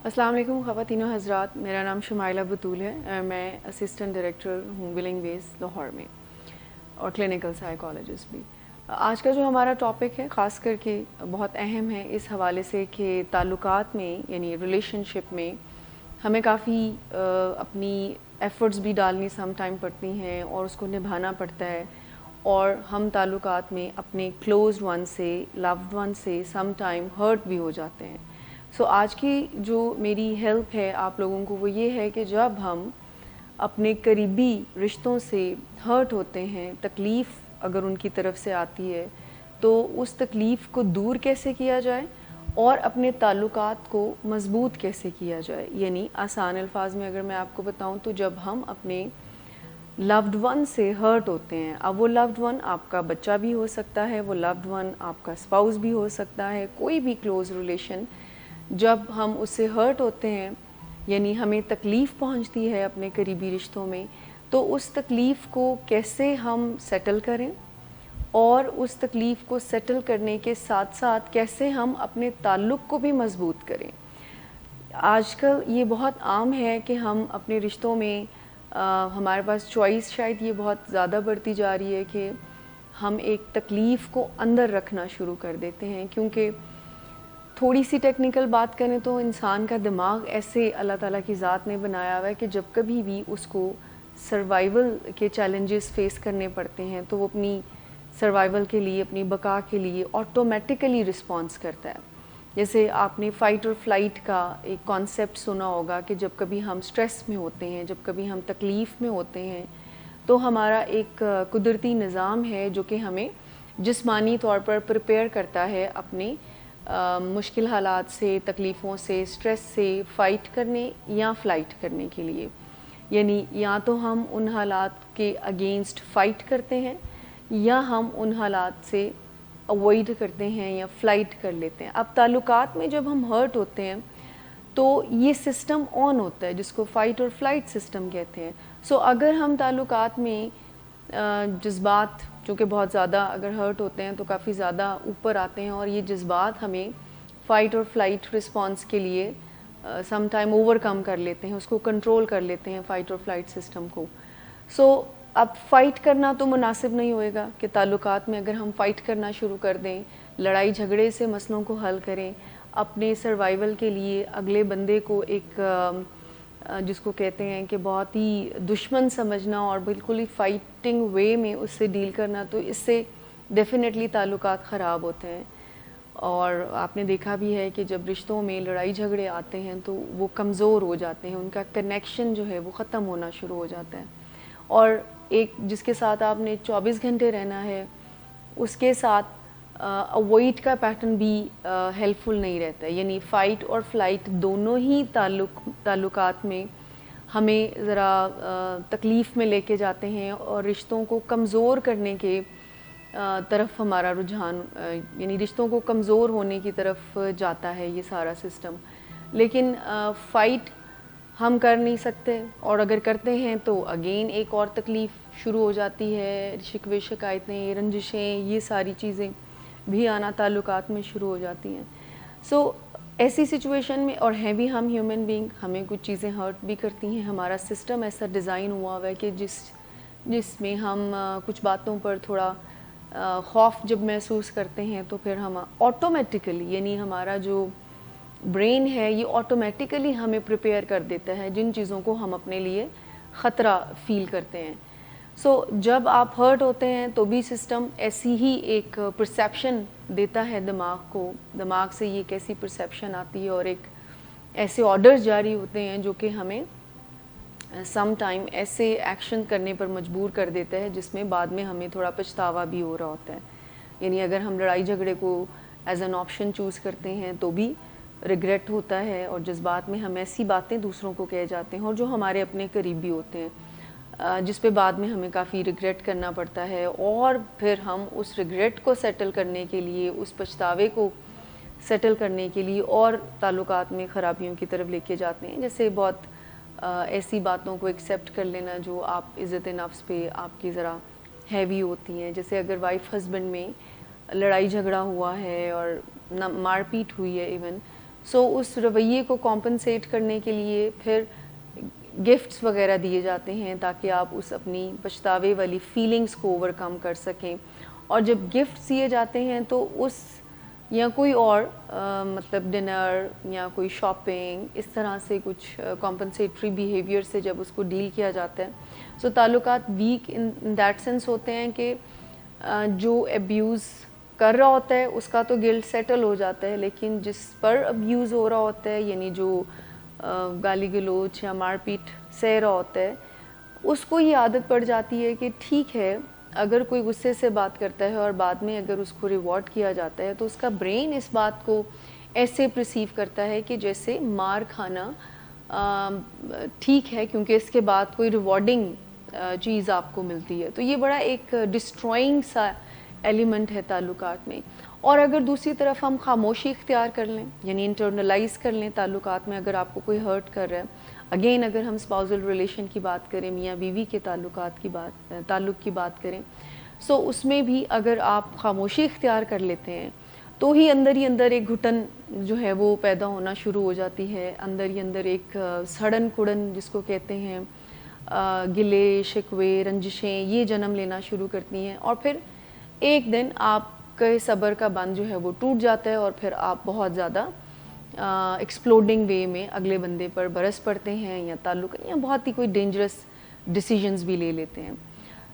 السلام علیکم خواتین و حضرات، میرا نام شمائلہ بطول ہے. میں اسسٹنٹ ڈائریکٹر ہوں ولنگ ویز لاہور میں اور کلینکل سائیکالوجسٹ بھی. آج کا جو ہمارا ٹاپک ہے خاص کر کے بہت اہم ہے اس حوالے سے کہ تعلقات میں یعنی ریلیشن شپ میں ہمیں کافی اپنی ایفرٹس بھی ڈالنی سم ٹائم پڑتی ہیں اور اس کو نبھانا پڑتا ہے، اور ہم تعلقات میں اپنے کلوزڈ ون سے لوڈ ون سے سم ٹائم ہرٹ بھی ہو جاتے ہیں. آج کی جو میری ہیلپ ہے آپ لوگوں کو وہ یہ ہے کہ جب ہم اپنے قریبی رشتوں سے ہرٹ ہوتے ہیں، تکلیف اگر ان کی طرف سے آتی ہے تو اس تکلیف کو دور کیسے کیا جائے اور اپنے تعلقات کو مضبوط کیسے کیا جائے. یعنی آسان الفاظ میں اگر میں آپ کو بتاؤں تو جب ہم اپنے لوڈ ون سے ہرٹ ہوتے ہیں، اب وہ لوڈ ون آپ کا بچہ بھی ہو سکتا ہے، وہ لوڈ ون آپ کا اسپاؤس بھی ہو سکتا ہے، کوئی بھی کلوز ریلیشن، جب ہم اس سے ہرٹ ہوتے ہیں یعنی ہمیں تکلیف پہنچتی ہے اپنے قریبی رشتوں میں، تو اس تکلیف کو کیسے ہم سیٹل کریں اور اس تکلیف کو سیٹل کرنے کے ساتھ ساتھ کیسے ہم اپنے تعلق کو بھی مضبوط کریں. آج کل یہ بہت عام ہے کہ ہم اپنے رشتوں میں ہمارے پاس چوائس شاید یہ بہت زیادہ بڑھتی جا رہی ہے کہ ہم ایک تکلیف کو اندر رکھنا شروع کر دیتے ہیں، کیونکہ تھوڑی سی ٹیکنیکل بات کریں تو انسان کا دماغ ایسے اللہ تعالیٰ کی ذات نے بنایا ہوا ہے کہ جب کبھی بھی اس کو سروائیول کے چیلنجز فیس کرنے پڑتے ہیں تو وہ اپنی سروائیول کے لیے، اپنی بقا کے لیے آٹومیٹیکلی رسپانس کرتا ہے. جیسے آپ نے فائٹ اور فلائٹ کا ایک کانسیپٹ سنا ہوگا کہ جب کبھی ہم سٹریس میں ہوتے ہیں، جب کبھی ہم تکلیف میں ہوتے ہیں تو ہمارا ایک قدرتی نظام ہے جو کہ ہمیں جسمانی طور پر پریپیئر کرتا ہے اپنے مشکل حالات سے، تکلیفوں سے، سٹریس سے فائٹ کرنے یا فلائٹ کرنے کے لیے. یعنی یا تو ہم ان حالات کے اگینسٹ فائٹ کرتے ہیں یا ہم ان حالات سے اوائڈ کرتے ہیں یا فلائٹ کر لیتے ہیں. اب تعلقات میں جب ہم ہرٹ ہوتے ہیں تو یہ سسٹم آن ہوتا ہے جس کو فائٹ اور فلائٹ سسٹم کہتے ہیں. اگر ہم تعلقات میں جذبات چونکہ بہت زیادہ اگر ہرٹ ہوتے ہیں تو کافی زیادہ اوپر آتے ہیں اور یہ جذبات ہمیں فائٹ اور فلائٹ رسپانس کے لیے سم ٹائم اوور کم کر لیتے ہیں، اس کو کنٹرول کر لیتے ہیں فائٹ اور فلائٹ سسٹم کو. اب فائٹ کرنا تو مناسب نہیں ہوئے گا کہ تعلقات میں اگر ہم فائٹ کرنا شروع کر دیں، لڑائی جھگڑے سے مسئلوں کو حل کریں، اپنے سروائیول کے لیے اگلے بندے کو ایک جس کو کہتے ہیں کہ بہت ہی دشمن سمجھنا اور بالکل ہی فائٹنگ وے میں اس سے ڈیل کرنا، تو اس سے ڈیفینیٹلی تعلقات خراب ہوتے ہیں. اور آپ نے دیکھا بھی ہے کہ جب رشتوں میں لڑائی جھگڑے آتے ہیں تو وہ کمزور ہو جاتے ہیں، ان کا کنیکشن جو ہے وہ ختم ہونا شروع ہو جاتا ہے. اور ایک جس کے ساتھ آپ نے 24 گھنٹے رہنا ہے اس کے ساتھ اوائڈ کا پیٹرن بھی ہیلپ فل نہیں رہتا ہے. یعنی فائٹ اور فلائٹ دونوں ہی تعلقات میں ہمیں ذرا تکلیف میں لے کے جاتے ہیں اور رشتوں کو کمزور کرنے کے طرف ہمارا رجحان، یعنی رشتوں کو کمزور ہونے کی طرف جاتا ہے یہ سارا سسٹم. لیکن فائٹ ہم کر نہیں سکتے، اور اگر کرتے ہیں تو اگین ایک اور تکلیف شروع ہو جاتی ہے، شکوے شکایتیں، رنجشیں، یہ ساری چیزیں بھی آنا تعلقات میں شروع ہو جاتی ہیں. ایسی سچویشن میں، اور ہیں بھی ہم ہیومن بینگ، ہمیں کچھ چیزیں ہرٹ بھی کرتی ہیں. ہمارا سسٹم ایسا ڈیزائن ہوا ہوا ہے کہ جس میں ہم کچھ باتوں پر تھوڑا خوف جب محسوس کرتے ہیں تو پھر ہم آٹومیٹیکلی، یعنی ہمارا جو برین ہے یہ آٹومیٹیکلی ہمیں پریپیئر کر دیتا ہے جن چیزوں کو ہم اپنے لیے خطرہ فیل کرتے ہیں. جب آپ ہرٹ ہوتے ہیں تو بھی سسٹم ایسی ہی ایک پرسیپشن دیتا ہے دماغ کو، دماغ سے یہ کیسی پرسیپشن آتی ہے اور ایک ایسے آرڈرز جاری ہوتے ہیں جو کہ ہمیں سم ٹائم ایسے ایکشن کرنے پر مجبور کر دیتا ہے جس میں بعد میں ہمیں تھوڑا پچھتاوا بھی ہو رہا ہوتا ہے. یعنی اگر ہم لڑائی جھگڑے کو ایز این آپشن چوز کرتے ہیں تو بھی ریگریٹ ہوتا ہے، اور جذبات میں ہم ایسی باتیں دوسروں کو کہہ جاتے ہیں اور جو ہمارے اپنے قریبی ہوتے ہیں جس پہ بعد میں ہمیں کافی ریگریٹ کرنا پڑتا ہے، اور پھر ہم اس ریگریٹ کو سیٹل کرنے کے لیے، اس پچھتاوے کو سیٹل کرنے کے لیے اور تعلقات میں خرابیوں کی طرف لے کے جاتے ہیں. جیسے بہت ایسی باتوں کو ایکسیپٹ کر لینا جو آپ عزت نفس پہ آپ کی ذرا ہیوی ہوتی ہیں. جیسے اگر وائف ہسبینڈ میں لڑائی جھگڑا ہوا ہے اور مار پیٹ ہوئی ہے ایون، سو اس رویے کو کمپنسیٹ کرنے کے لیے پھر گفٹس وغیرہ دیے جاتے ہیں تاکہ آپ اس اپنی پچھتاوے والی فیلنگس کو اوور کم کر سکیں. اور جب گفٹس دیے جاتے ہیں تو اس یا کوئی اور مطلب ڈنر یا کوئی شاپنگ اس طرح سے کچھ کمپنسیٹری بیہیویئر سے جب اس کو ڈیل کیا جاتا ہے سو تعلقات ویک ان دیٹ سینس ہوتے ہیں کہ جو ابیوز کر رہا ہوتا ہے اس کا تو گلٹ سیٹل ہو جاتا ہے, لیکن جس پر ابیوز ہو رہا ہوتا ہے یعنی جو گالی گلوچ یا مار پیٹ سہ رہا ہوتا ہے اس کو یہ عادت پڑ جاتی ہے کہ ٹھیک ہے اگر کوئی غصے سے بات کرتا ہے اور بعد میں اگر اس کو ریوارڈ کیا جاتا ہے تو اس کا برین اس بات کو ایسے پرسیو کرتا ہے کہ جیسے مار کھانا ٹھیک ہے کیونکہ اس کے بعد کوئی ریوارڈنگ چیز آپ کو ملتی ہے. تو یہ بڑا ایک ڈسٹرائنگ سا ایلیمنٹ ہے تعلقات میں. اور اگر دوسری طرف ہم خاموشی اختیار کر لیں یعنی انٹرنلائز کر لیں تعلقات میں, اگر آپ کو کوئی ہرٹ کر رہا ہے, اگین اگر ہم اسپاؤزل ریلیشن کی بات کریں, میاں بیوی کے تعلق کی بات کریں, سو اس میں بھی اگر آپ خاموشی اختیار کر لیتے ہیں تو ہی اندر ایک گھٹن جو ہے وہ پیدا ہونا شروع ہو جاتی ہے, اندر ہی اندر ایک سڑن کڑن جس کو کہتے ہیں, گلے شکوے رنجشیں یہ جنم لینا شروع کرتی ہیں, اور پھر ایک دن آپ کے صبر کا بند جو ہے وہ ٹوٹ جاتا ہے اور پھر آپ بہت زیادہ ایکسپلوڈنگ وے میں اگلے بندے پر برس پڑتے ہیں یا تعلق یا بہت ہی کوئی ڈینجرس ڈیسیجنز بھی لے لیتے ہیں.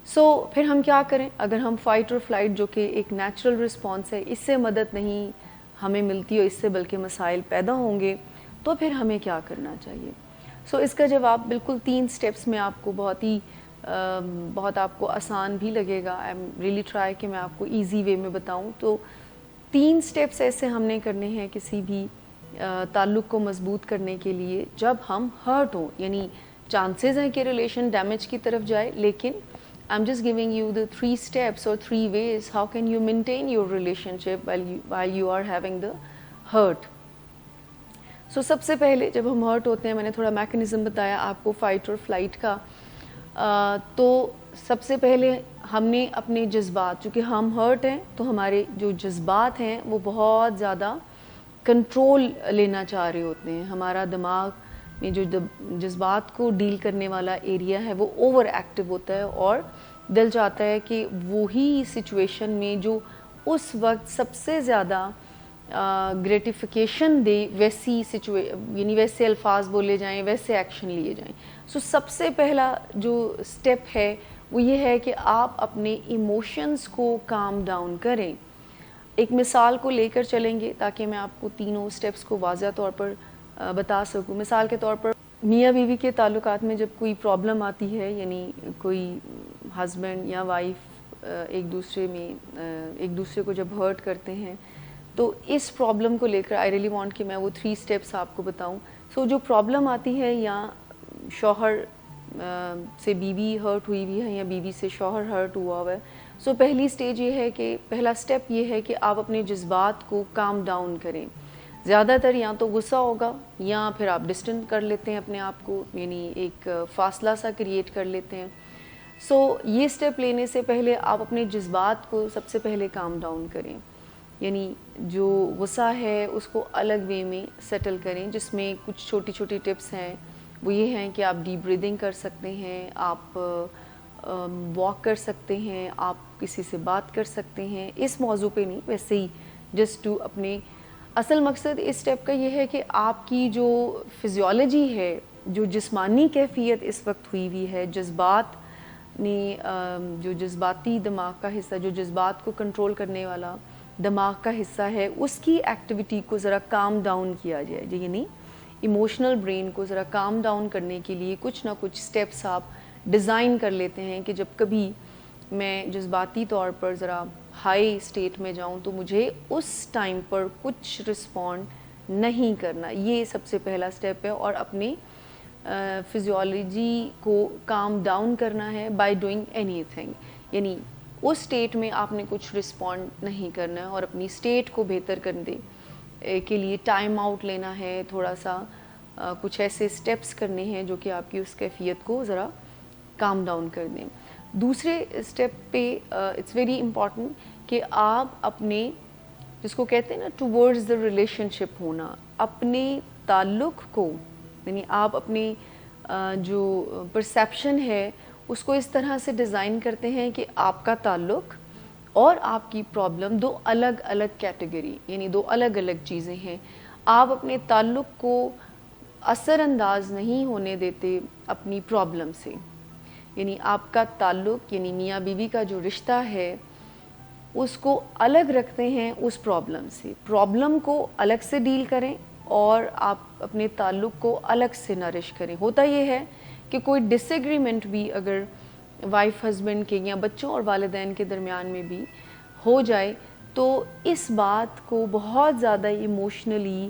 سو پھر ہم کیا کریں اگر ہم فائٹ اور فلائٹ جو کہ ایک نیچرل رسپانس ہے اس سے مدد نہیں ہمیں ملتی اور اس سے بلکہ مسائل پیدا ہوں گے تو پھر ہمیں کیا کرنا چاہیے. سو اس کا جواب بالکل 3 سٹیپس میں آپ کو بہت آپ کو آسان بھی لگے گا. آئی ایم ریئلی ٹرائی کہ میں آپ کو ایزی وے میں بتاؤں. تو 3 سٹیپس ایسے ہم نے کرنے ہیں کسی بھی تعلق کو مضبوط کرنے کے لیے جب ہم ہرٹ ہوں, یعنی چانسز ہیں کہ ریلیشن ڈیمیج کی طرف جائے, لیکن I am just giving you the 3 steps or 3 ways how can you maintain your relationship while you are having the hurt. سو سب سے پہلے جب ہم ہرٹ ہوتے ہیں, میں نے تھوڑا میکنزم بتایا آپ کو فائٹ اور فلائٹ کا, تو سب سے پہلے ہم نے اپنے جذبات, چونکہ ہم ہرٹ ہیں تو ہمارے جو جذبات ہیں وہ بہت زیادہ کنٹرول لینا چاہ رہے ہوتے ہیں. ہمارا دماغ میں جو جذبات کو ڈیل کرنے والا ایریا ہے وہ اوور ایکٹیو ہوتا ہے اور دل چاہتا ہے کہ وہی سچویشن میں جو اس وقت سب سے زیادہ گریٹیفیکیشن دے ویسی یعنی ویسے الفاظ بولے جائیں, ویسے ایکشن لیے جائیں. سو سب سے پہلا جو سٹیپ ہے وہ یہ ہے کہ آپ اپنے ایموشنز کو کام ڈاؤن کریں. ایک مثال کو لے کر چلیں گے تاکہ میں آپ کو تینوں سٹیپس کو واضح طور پر بتا سکوں. مثال کے طور پر میاں بیوی کے تعلقات میں جب کوئی پرابلم آتی ہے, یعنی کوئی ہسبینڈ یا وائف ایک دوسرے کو جب ہرٹ کرتے ہیں, تو اس پرابلم کو لے کر آئی ریلی وانٹ کہ میں وہ 3 سٹیپس آپ کو بتاؤں. سو جو پرابلم آتی ہے یا شوہر سے بیوی ہرٹ ہوئی ہوئی ہے یا بیوی سے شوہر ہرٹ ہوا ہوا ہے, سو پہلی سٹیج یہ ہے کہ پہلا سٹیپ یہ ہے کہ آپ اپنے جذبات کو کام ڈاؤن کریں. زیادہ تر یا تو غصہ ہوگا یا پھر آپ ڈسٹنٹ کر لیتے ہیں اپنے آپ کو, یعنی ایک فاصلہ سا کریٹ کر لیتے ہیں. سو یہ سٹیپ لینے سے پہلے آپ اپنے جذبات کو سب سے پہلے کام ڈاؤن کریں, یعنی جو غصہ ہے اس کو الگ وے میں سیٹل کریں, جس میں کچھ چھوٹی چھوٹی ٹپس ہیں. وہ یہ ہیں کہ آپ ڈیپ بریدنگ کر سکتے ہیں, آپ واک کر سکتے ہیں, آپ کسی سے بات کر سکتے ہیں, اس موضوع پہ نہیں ویسے ہی جسٹ ٹو اپنے. اصل مقصد اس سٹیپ کا یہ ہے کہ آپ کی جو فزیولوجی ہے, جو جسمانی کیفیت اس وقت ہوئی ہے, جذبات نے جو جذباتی دماغ کا حصہ, جو جذبات کو کنٹرول کرنے والا دماغ کا حصہ ہے, اس کی ایکٹیویٹی کو ذرا کام ڈاؤن کیا جائے. یعنی ایموشنل برین کو ذرا کام ڈاؤن کرنے کے لیے کچھ نہ کچھ سٹیپس آپ ڈیزائن کر لیتے ہیں کہ جب کبھی میں جذباتی طور پر ذرا ہائی اسٹیٹ میں جاؤں تو مجھے اس ٹائم پر کچھ رسپونڈ نہیں کرنا. یہ سب سے پہلا سٹیپ ہے, اور اپنی فزیولوجی کو کام ڈاؤن کرنا ہے بائی ڈوئنگ اینی تھنگ. یعنی اس اسٹیٹ میں آپ نے کچھ رسپونڈ نہیں کرنا ہے اور اپنی اسٹیٹ کو بہتر کرنے کے لیے ٹائم آؤٹ لینا ہے, تھوڑا سا کچھ ایسے اسٹیپس کرنے ہیں جو کہ آپ کی اس کیفیت کو ذرا کام ڈاؤن کر دیں. دوسرے اسٹیپ پہ اٹس ویری امپورٹنٹ کہ آپ اپنے جس کو کہتے ہیں نا ٹورڈز دا ریلیشن شپ ہونا, اپنے تعلق کو یعنی آپ اپنی جو پرسیپشن ہے اس کو اس طرح سے ڈیزائن کرتے ہیں کہ آپ کا تعلق اور آپ کی پرابلم دو الگ الگ کیٹیگری یعنی دو الگ الگ چیزیں ہیں. آپ اپنے تعلق کو اثر انداز نہیں ہونے دیتے اپنی پرابلم سے. یعنی آپ کا تعلق یعنی میاں بیوی کا جو رشتہ ہے اس کو الگ رکھتے ہیں اس پرابلم سے. پرابلم کو الگ سے ڈیل کریں اور آپ اپنے تعلق کو الگ سے نرش کریں. ہوتا یہ ہے کہ کوئی ڈس ایگریمنٹ بھی اگر وائف ہسبینڈ کے یا بچوں اور والدین کے درمیان میں بھی ہو جائے تو اس بات کو بہت زیادہ ایموشنلی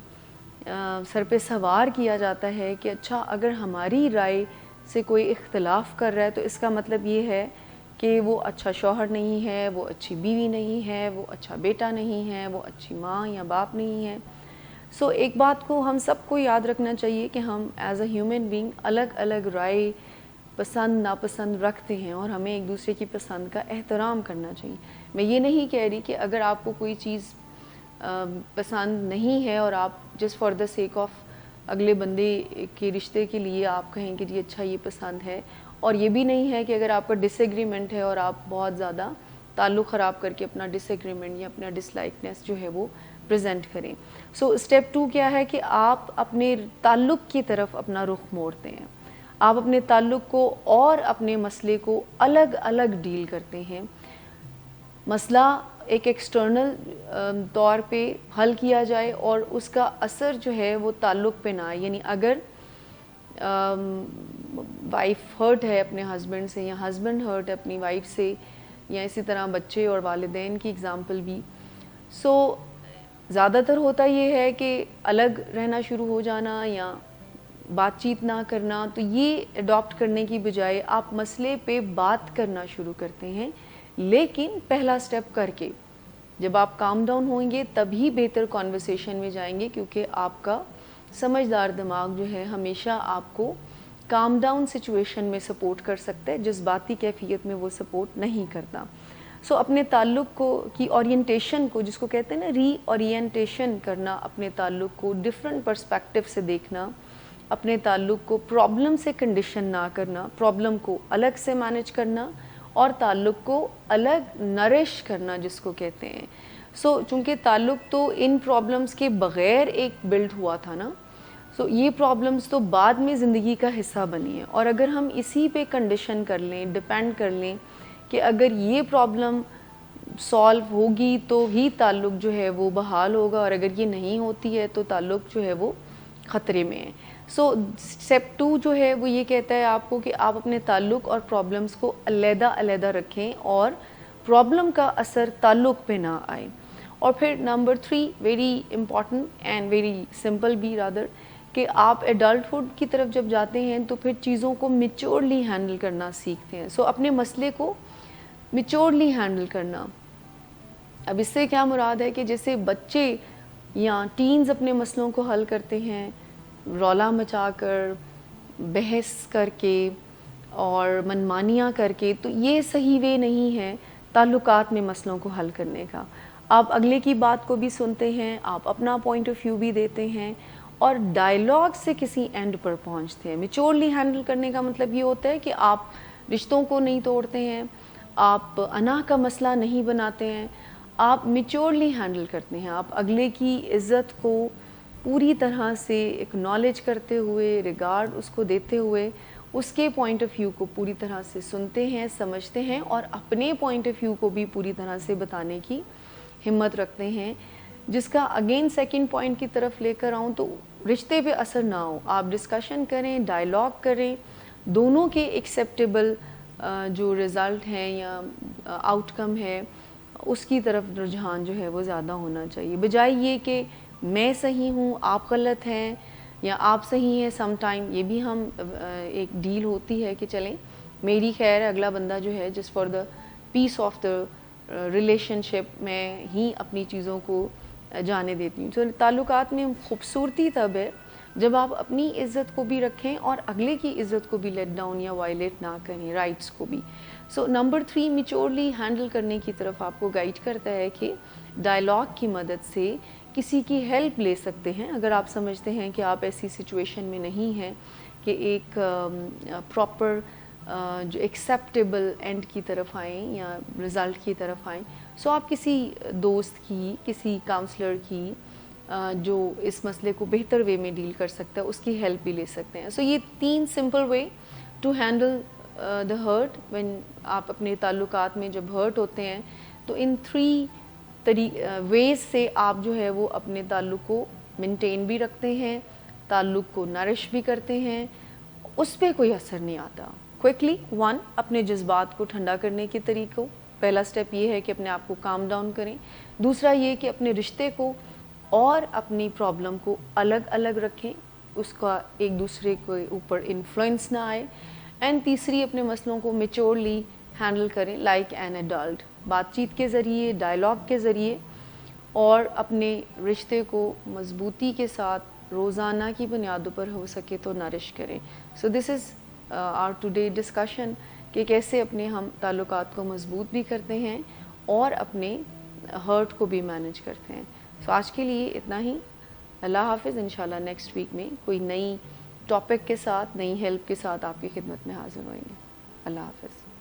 سر پہ سوار کیا جاتا ہے کہ اچھا اگر ہماری رائے سے کوئی اختلاف کر رہا ہے تو اس کا مطلب یہ ہے کہ وہ اچھا شوہر نہیں ہے, وہ اچھی بیوی نہیں ہے, وہ اچھا بیٹا نہیں ہے, وہ اچھی ماں یا باپ نہیں ہے. سو ایک بات کو ہم سب کو یاد رکھنا چاہیے کہ ہم ایز اے ہیومن بینگ الگ الگ رائے پسند ناپسند رکھتے ہیں اور ہمیں ایک دوسرے کی پسند کا احترام کرنا چاہیے. میں یہ نہیں کہہ رہی کہ اگر آپ کو کوئی چیز پسند نہیں ہے اور آپ just for the sake of اگلے بندے کے رشتے کے لیے آپ کہیں کہ جی اچھا یہ پسند ہے, اور یہ بھی نہیں ہے کہ اگر آپ کا ڈس ایگریمنٹ ہے اور آپ بہت زیادہ تعلق خراب کر کے اپنا ڈس ایگریمنٹ یا اپنا ڈس لائکنیس جو ہے وہ پریزنٹ کریں. سو اسٹیپ 2 کیا ہے کہ آپ اپنے تعلق کی طرف اپنا رخ موڑتے ہیں. آپ اپنے تعلق کو اور اپنے مسئلے کو الگ الگ ڈیل کرتے ہیں. مسئلہ ایک ایکسٹرنل طور پہ حل کیا جائے اور اس کا اثر جو ہے وہ تعلق پہ نہ آئے. یعنی اگر وائف ہرٹ ہے اپنے ہسبینڈ سے یا ہسبینڈ ہرٹ ہے اپنی وائف سے یا اسی طرح بچے اور والدین کی اگزامپل بھی, سو زیادہ تر ہوتا یہ ہے کہ الگ رہنا شروع ہو جانا یا بات چیت نہ کرنا. تو یہ اڈاپٹ کرنے کی بجائے آپ مسئلے پہ بات کرنا شروع کرتے ہیں, لیکن پہلا سٹیپ کر کے. جب آپ کام ڈاؤن ہوئیں گے تبھی بہتر کانورسیشن میں جائیں گے, کیونکہ آپ کا سمجھدار دماغ جو ہے ہمیشہ آپ کو کام ڈاؤن سچویشن میں سپورٹ کر سکتا ہے, جذباتی کیفیت میں وہ سپورٹ نہیں کرتا. سو اپنے تعلق کو کی اورینٹیشن کو, جس کو کہتے ہیں نا ری اورینٹیشن کرنا, اپنے تعلق کو ڈفرینٹ پرسپیکٹو سے دیکھنا, اپنے تعلق کو پرابلم سے کنڈیشن نہ کرنا, پرابلم کو الگ سے مینیج کرنا اور تعلق کو الگ نرش کرنا جس کو کہتے ہیں. سو چونکہ تعلق تو ان پرابلمس کے بغیر ایک بلڈ ہوا تھا نا, سو یہ پرابلمس تو بعد میں زندگی کا حصہ بنی ہیں, اور اگر ہم اسی پہ کنڈیشن کر لیں, ڈپینڈ کر لیں کہ اگر یہ پرابلم سالو ہوگی تو ہی تعلق جو ہے وہ بحال ہوگا, اور اگر یہ نہیں ہوتی ہے تو تعلق جو ہے وہ خطرے میں ہے. سو اسٹیپ 2 جو ہے وہ یہ کہتا ہے آپ کو کہ آپ اپنے تعلق اور پرابلمس کو علیحدہ علیحدہ رکھیں اور پرابلم کا اثر تعلق پہ نہ آئے. اور پھر number 3 very important and very simple بھی رادر, کہ آپ ایڈلٹہڈ کی طرف جب جاتے ہیں تو پھر چیزوں کو میچورلی ہینڈل کرنا سیکھتے ہیں. سو اپنے مسئلے کو میچورلی ہینڈل کرنا. اب اس سے کیا مراد ہے کہ جیسے بچے یا ٹینز اپنے مسئلوں کو حل کرتے ہیں رولا مچا کر, بحث کر کے اور منمانیاں کر کے, تو یہ صحیح وے نہیں ہے تعلقات میں مسئلوں کو حل کرنے کا. آپ اگلے کی بات کو بھی سنتے ہیں, آپ اپنا پوائنٹ آف ویو بھی دیتے ہیں اور ڈائیلاگ سے کسی اینڈ پر پہنچتے ہیں. میچورلی ہینڈل کرنے کا مطلب یہ ہوتا ہے کہ آپ رشتوں کو نہیں توڑتے ہیں, آپ انا کا مسئلہ نہیں بناتے ہیں, آپ میچورلی ہینڈل کرتے ہیں. آپ اگلے کی عزت کو پوری طرح سے اکنالج کرتے ہوئے, ریگارڈ اس کو دیتے ہوئے, اس کے پوائنٹ آف ویو کو پوری طرح سے سنتے ہیں, سمجھتے ہیں اور اپنے پوائنٹ آف ویو کو بھی پوری طرح سے بتانے کی ہمت رکھتے ہیں, جس کا اگین سیکنڈ پوائنٹ کی طرف لے کر آؤں تو رشتے پہ اثر نہ ہو. آپ ڈسکشن کریں, ڈائیلاگ کریں, دونوں کے ایکسیپٹیبل جو رزلٹ ہیں یا آؤٹ کم ہے اس کی طرف رجحان جو ہے وہ زیادہ ہونا چاہیے, بجائے یہ کہ میں صحیح ہوں آپ غلط ہیں یا آپ صحیح ہیں. سم ٹائم یہ بھی ہم ایک ڈیل ہوتی ہے کہ چلیں میری خیر, اگلا بندہ جو ہے جس for the peace of the relationship میں ہی اپنی چیزوں کو جانے دیتی ہوں. تو تعلقات میں خوبصورتی تب ہے جب آپ اپنی عزت کو بھی رکھیں اور اگلے کی عزت کو بھی لیٹ ڈاؤن یا وائلیٹ نہ کریں, رائٹس کو بھی. سو نمبر 3 میچورلی ہینڈل کرنے کی طرف آپ کو گائیڈ کرتا ہے کہ ڈائیلاگ کی مدد سے کسی کی ہیلپ لے سکتے ہیں اگر آپ سمجھتے ہیں کہ آپ ایسی سچویشن میں نہیں ہیں کہ ایک پراپر جو ایکسیپٹیبل اینڈ کی طرف آئیں یا رزلٹ کی طرف آئیں. سو آپ کسی دوست کی, کسی کاؤنسلر کی جو اس مسئلے کو بہتر وے میں ڈیل کر سکتا ہے, اس کی ہیلپ بھی لے سکتے ہیں. سو یہ 3 simple way to handle the hurt. When آپ اپنے تعلقات میں جب ہرٹ ہوتے ہیں تو ان 3 ویز سے آپ جو ہے وہ اپنے تعلق کو مینٹین بھی رکھتے ہیں, تعلق کو نرش بھی کرتے ہیں, اس پہ کوئی اثر نہیں آتا. کوئکلی 1, اپنے جذبات کو ٹھنڈا کرنے کے طریقوں. پہلا سٹیپ یہ ہے کہ اپنے آپ کو کام ڈاؤن کریں. دوسرا یہ کہ اپنے رشتے کو اور اپنی پرابلم کو الگ الگ رکھیں, اس کا ایک دوسرے کے اوپر انفلوئنس نہ آئے. اینڈ تیسری, اپنے مسئلوں کو میچورلی ہینڈل کریں لائک این ایڈلٹ, بات چیت کے ذریعے, ڈائلاگ کے ذریعے, اور اپنے رشتے کو مضبوطی کے ساتھ روزانہ کی بنیادوں پر ہو سکے تو نرش کریں. سو دس از آور ٹوڈے ڈسکشن کہ کیسے اپنے ہم تعلقات کو مضبوط بھی کرتے ہیں اور اپنے ہرٹ کو بھی مینیج کرتے ہیں. سو آج کے لیے اتنا ہی. اللہ حافظ. انشاءاللہ نیکسٹ ویک میں کوئی نئی ٹاپک کے ساتھ, نئی ہیلپ کے ساتھ آپ کی خدمت میں حاضر ہوئیں گے. اللہ حافظ.